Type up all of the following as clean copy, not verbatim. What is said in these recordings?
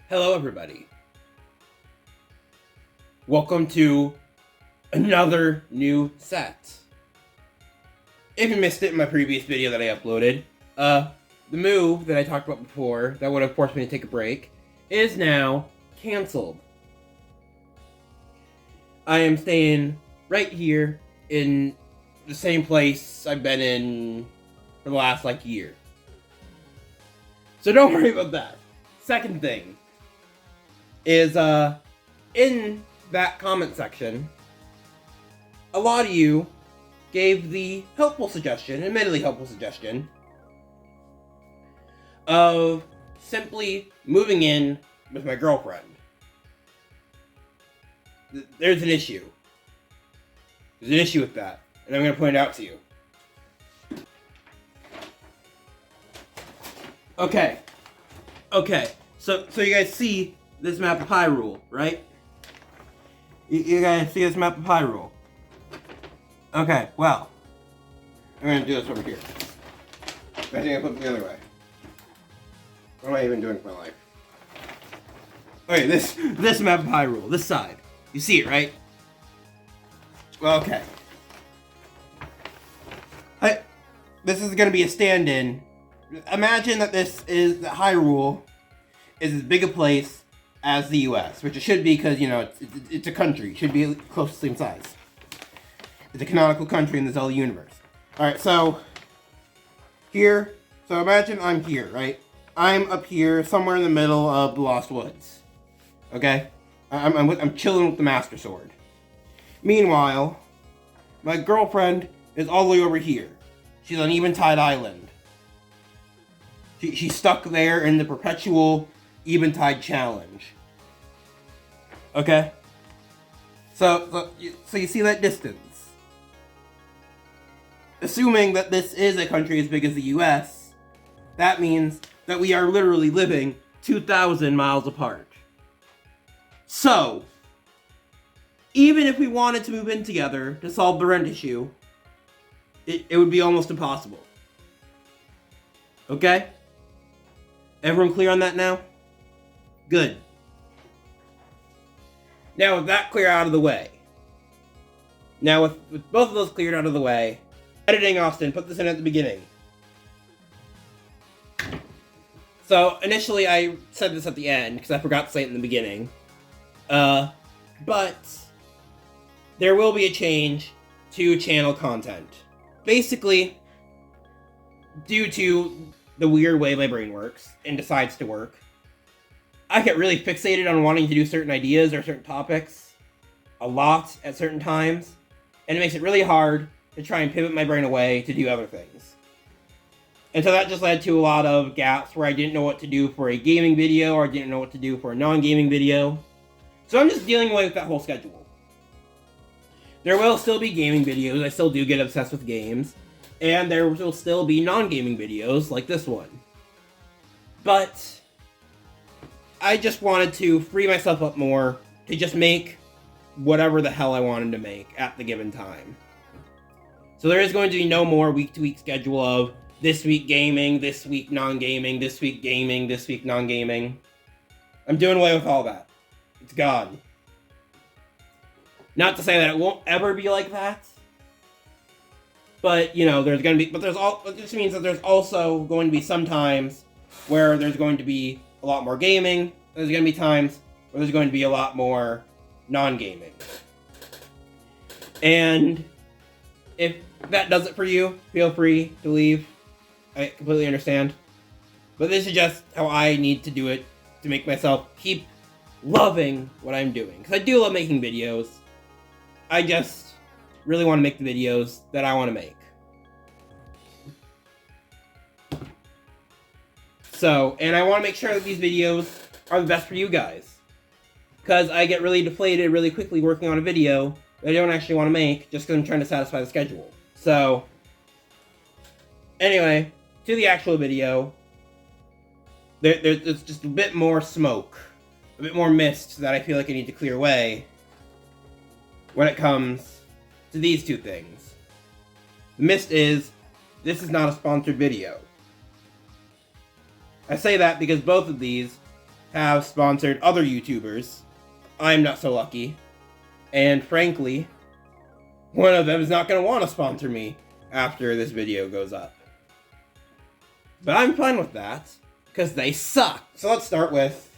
Hello everybody. Welcome to another new set. If you missed it in my previous video that I uploaded, the move that I talked about before that would have forced me to take a break is now canceled. I am staying right here in the same place I've been in for the last year. So don't worry about that. Second thing is in that comment section, a lot of you gave the helpful suggestion, admittedly helpful suggestion, of simply moving in with my girlfriend. There's an issue. There's an issue with that, and I'm going to point it out to you. Okay, so you guys see this map of Hyrule, right? You guys see this map of Hyrule? Okay, well, I'm gonna do this over here. I think I put it the other way. What am I even doing with my life? Okay, this map of Hyrule, this side. You see it, right? Well, okay. This is gonna be a stand-in. Imagine that Hyrule is as big a place as the U.S., which it should be because, you know, it's a country. It should be close to the same size. It's a canonical country in the Zelda universe. Alright, so imagine I'm here, right? I'm up here, somewhere in the middle of the Lost Woods. Okay? I'm chilling with the Master Sword. Meanwhile, my girlfriend is all the way over here. She's on Eventide Island. She's stuck there in the perpetual Eventide challenge. Okay? So you see that distance. Assuming that this is a country as big as the US, that means that we are literally living 2,000 miles apart. So, even if we wanted to move in together to solve the rent issue, it would be almost impossible. Okay? Everyone clear on that now? Good. Now with that clear out of the way. Now with both of those cleared out of the way, editing Austin, put this in at the beginning. So initially I said this at the end because I forgot to say it in the beginning. But there will be a change to channel content. Basically, due to the weird way my brain works and decides to work, I get really fixated on wanting to do certain ideas or certain topics a lot at certain times, and it makes it really hard to try and pivot my brain away to do other things. And so that just led to a lot of gaps where I didn't know what to do for a gaming video or I didn't know what to do for a non-gaming video. So I'm just dealing away with that whole schedule. There will still be gaming videos, I still do get obsessed with games, and there will still be non-gaming videos like this one. But I just wanted to free myself up more to just make whatever the hell I wanted to make at the given time. So there is going to be no more week-to-week schedule of this week gaming, this week non-gaming, this week gaming, this week non-gaming. I'm doing away with all that. It's gone. Not to say that it won't ever be like that. But, you know, it just means that there's also going to be some times where there's going to be a lot more gaming. There's going to be times where there's going to be a lot more non-gaming. And if that does it for you, feel free to leave. I completely understand. But this is just how I need to do it to make myself keep loving what I'm doing. Because I do love making videos. I just really want to make the videos that I want to make. So, and I want to make sure that these videos are the best for you guys. Because I get really deflated really quickly working on a video that I don't actually want to make just because I'm trying to satisfy the schedule. So, anyway, to the actual video, there's just a bit more smoke, a bit more mist that I feel like I need to clear away when it comes to these two things. The mist is, this is not a sponsored video. I say that because both of these have sponsored other YouTubers. I'm not so lucky. And frankly, one of them is not going to want to sponsor me after this video goes up. But I'm fine with that, because they suck. So let's start with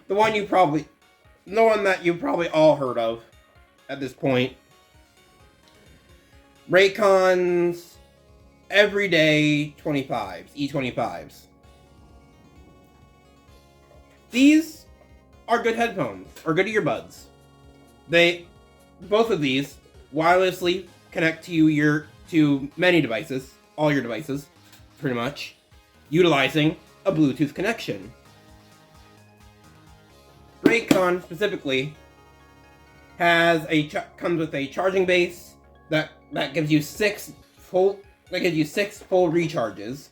the one that you probably all heard of at this point. Raycon's Everyday 25s, E25s. These are good headphones, or good earbuds. Both of these wirelessly connect to many devices, all your devices, pretty much, utilizing a Bluetooth connection. Raycon specifically comes with a charging base that gives you six full recharges,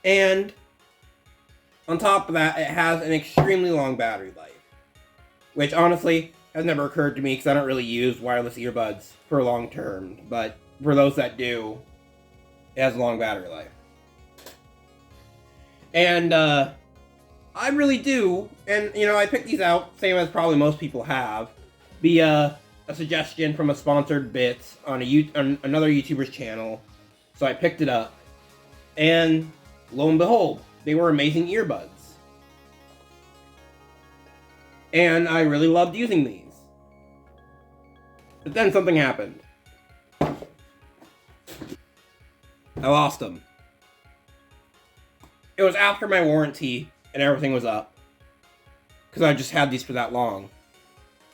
and on top of that, it has an extremely long battery life, which honestly has never occurred to me because I don't really use wireless earbuds for long term, but for those that do, it has a long battery life. And I really do, and I picked these out, same as probably most people have, via a suggestion from a sponsored bit on another YouTuber's channel. So I picked it up, and lo and behold, they were amazing earbuds. And I really loved using these. But then something happened. I lost them. It was after my warranty and everything was up, because I just had these for that long.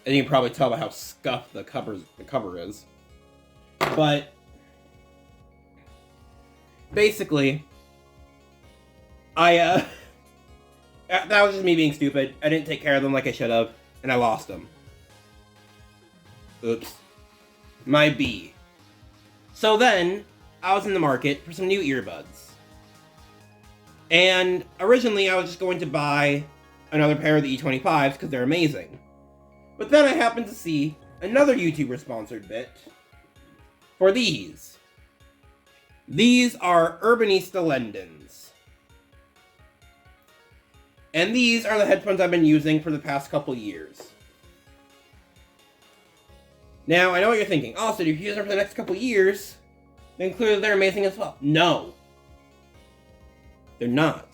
And you can probably tell by how scuffed the cover is. But basically, that was just me being stupid. I didn't take care of them like I should have, and I lost them. Oops. My B. So then, I was in the market for some new earbuds. And originally, I was just going to buy another pair of the E25s because they're amazing. But then I happened to see another YouTuber-sponsored bit for these. These are Urbanista Lendens. And these are the headphones I've been using for the past couple years. Now, I know what you're thinking. Oh, so if you use them for the next couple years, then clearly they're amazing as well. No. They're not.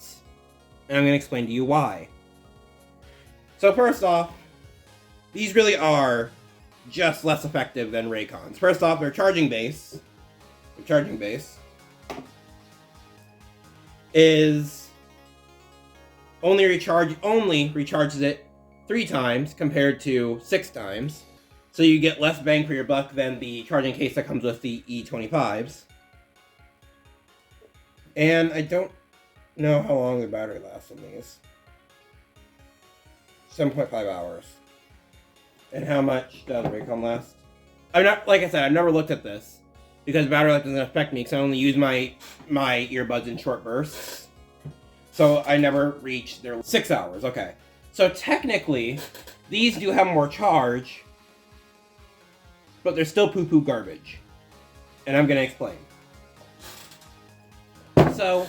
And I'm going to explain to you why. So first off, these really are just less effective than Raycons. First off, their charging base is only recharges it 3 times compared to 6 times. So you get less bang for your buck than the charging case that comes with the E25s. And I don't know how long the battery lasts on these. 7.5 hours. And how much does Raycon last? Like I said, I've never looked at this, because battery life doesn't affect me, because I only use my earbuds in short bursts. So I never reached their 6 hours. Okay. So technically, these do have more charge, but they're still poo-poo garbage. And I'm going to explain. So,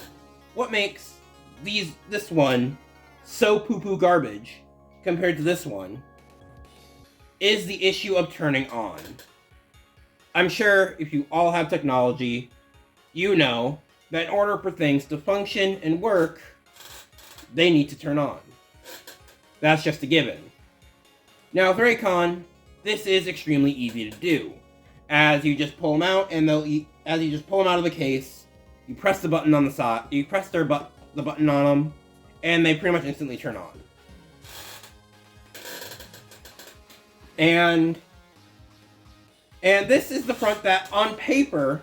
what makes this one so poo-poo garbage compared to this one is the issue of turning on. I'm sure if you all have technology, you know that in order for things to function and work, they need to turn on. That's just a given. Now with Raycon, this is extremely easy to do, as you just pull them out, and as you just pull them out of the case, you press the button on the side, the button on them, and they pretty much instantly turn on. And this is the front that, on paper,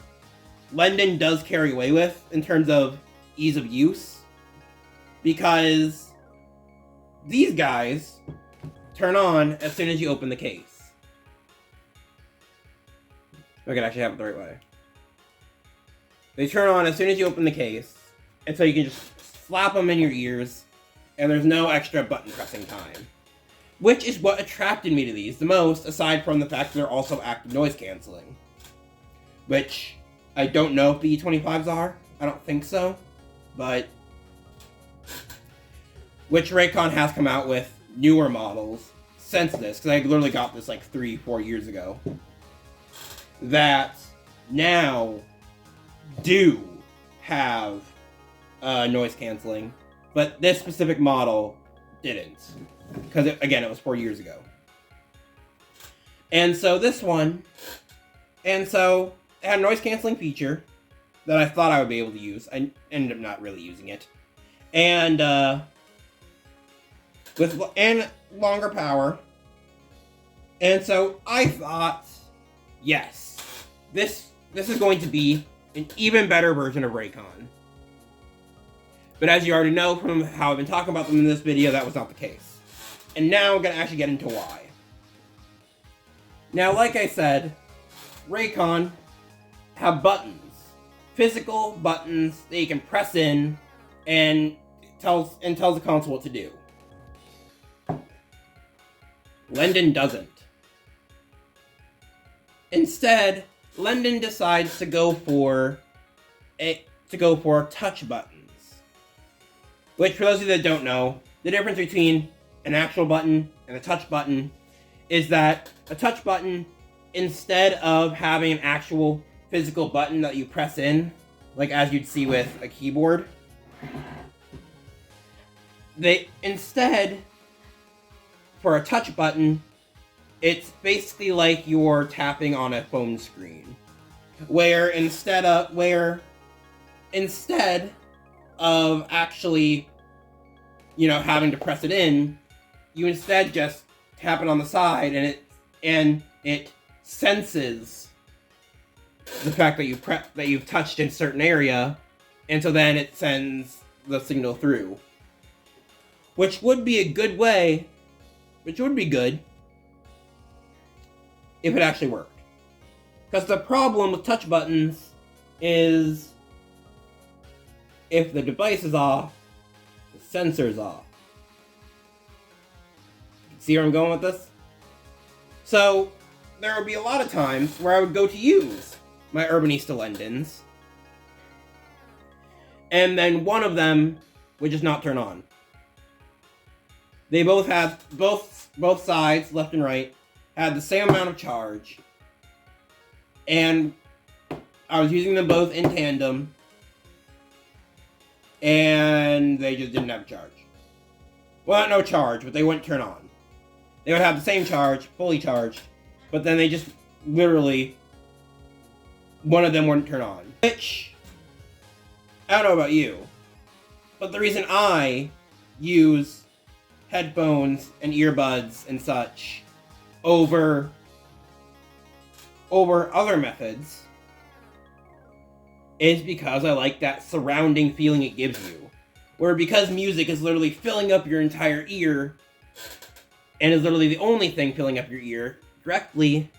Lenden does carry away with in terms of ease of use, because these guys turn on as soon as you open the case. I can actually have it the right way. They turn on as soon as you open the case, and so you can just slap them in your ears, and there's no extra button pressing time. Which is what attracted me to these the most, aside from the fact that they're also active noise canceling. Which, I don't know if the E25s are. I don't think so. But which Raycon has come out with newer models since this, because I literally got this like 3-4 years ago, that now do have noise canceling, but this specific model didn't, because again, it was 4 years ago. And so this one, it had a noise canceling feature that I thought I would be able to use. I ended up not really using it, and with longer power. And so I thought, yes, this is going to be an even better version of Raycon. But as you already know from how I've been talking about them in this video, that was not the case. And now I'm going to actually get into why. Now, like I said, Raycon have buttons. Physical buttons that you can press in and tells the console what to do. Lendon doesn't. Instead, Lendon decides to go for touch buttons. Which, for those of you that don't know, the difference between an actual button and a touch button is that a touch button, instead of having an actual physical button that you press in, like as you'd see with a keyboard, instead, for a touch button, it's basically like you're tapping on a phone screen, where instead of actually, having to press it in, you instead just tap it on the side, and it senses the fact that you've touched in a certain area, and so then it sends the signal through, which would be good if it actually worked. Because the problem with touch buttons is if the device is off, the sensor's off. See where I'm going with this? So there would be a lot of times where I would go to use my Urbanista Lendons, and then one of them would just not turn on. They both had both sides, left and right, had the same amount of charge, and I was using them both in tandem, and they just didn't have charge. Well, not no charge, but they wouldn't turn on. They would have the same charge, fully charged, but then they just literally, one of them wouldn't turn on. Which, I don't know about you, but the reason I use headphones and earbuds and such over other methods is because I like that surrounding feeling it gives you. Where because music is literally filling up your entire ear, and is literally the only thing filling up your ear directly,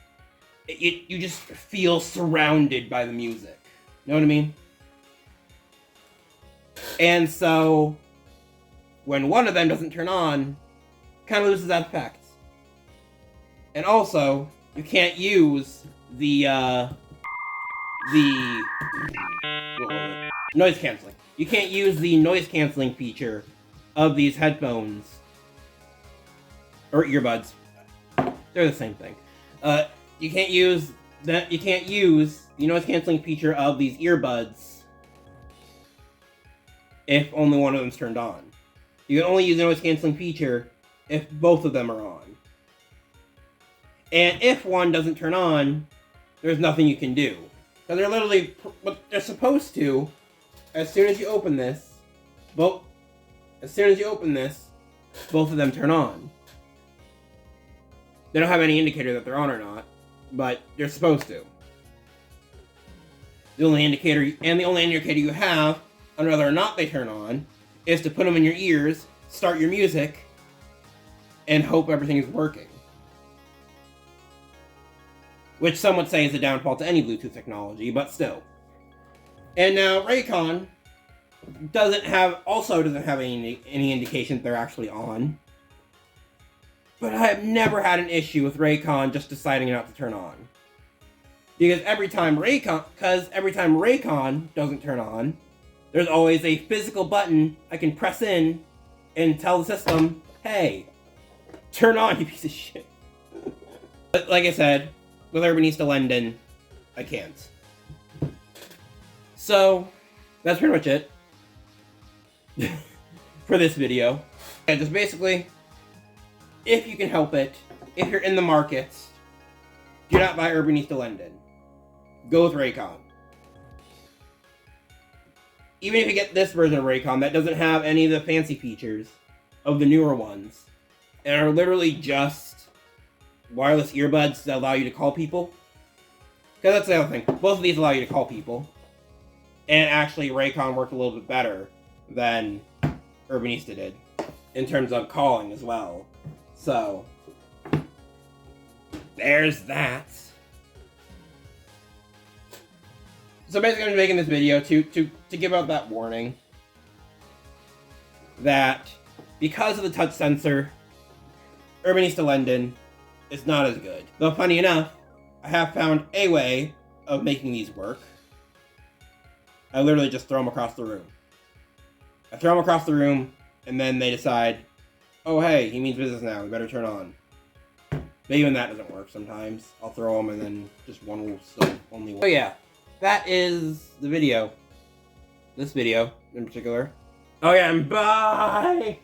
you just feel surrounded by the music. Know what I mean? And so, when one of them doesn't turn on, kind of loses that effect. And also, you can't use the noise canceling. You can't use the noise canceling feature of these headphones or earbuds. They're the same thing. You can't use the noise canceling feature of these earbuds if only one of them's turned on. You can only use the noise canceling feature if both of them are on. And if one doesn't turn on, there's nothing you can do. Because they're literally, what they're supposed to, as soon as you open this, both of them turn on. They don't have any indicator that they're on or not, but they're supposed to. The only indicator you have on whether or not they turn on is to put them in your ears, start your music, and hope everything is working. Which some would say is a downfall to any Bluetooth technology, but still. And now Raycon doesn't have any indication that they're actually on. But I have never had an issue with Raycon just deciding not to turn on. Because every time Raycon doesn't turn on, there's always a physical button I can press in and tell the system, hey, turn on, you piece of shit. But like I said, with Urbanista London, I can't. So, that's pretty much it for this video. And just basically, if you can help it, if you're in the market, do not buy Urbanista London. Go with Raycon. Even if you get this version of Raycon that doesn't have any of the fancy features of the newer ones, and are literally just wireless earbuds that allow you to call people. Because that's the other thing. Both of these allow you to call people. And actually, Raycon worked a little bit better than Urbanista did. In terms of calling as well. So, there's that. So basically, I'm making this video to give out that warning. That, because of the touch sensor, Urbanista London is not as good. Though funny enough, I have found a way of making these work. I literally just throw them across the room. I throw them across the room, and then they decide, oh hey, he means business now, we better turn on. But even that doesn't work sometimes. I'll throw them and then just one will still only work. So yeah, that is the video. This video in particular. Oh yeah, and bye!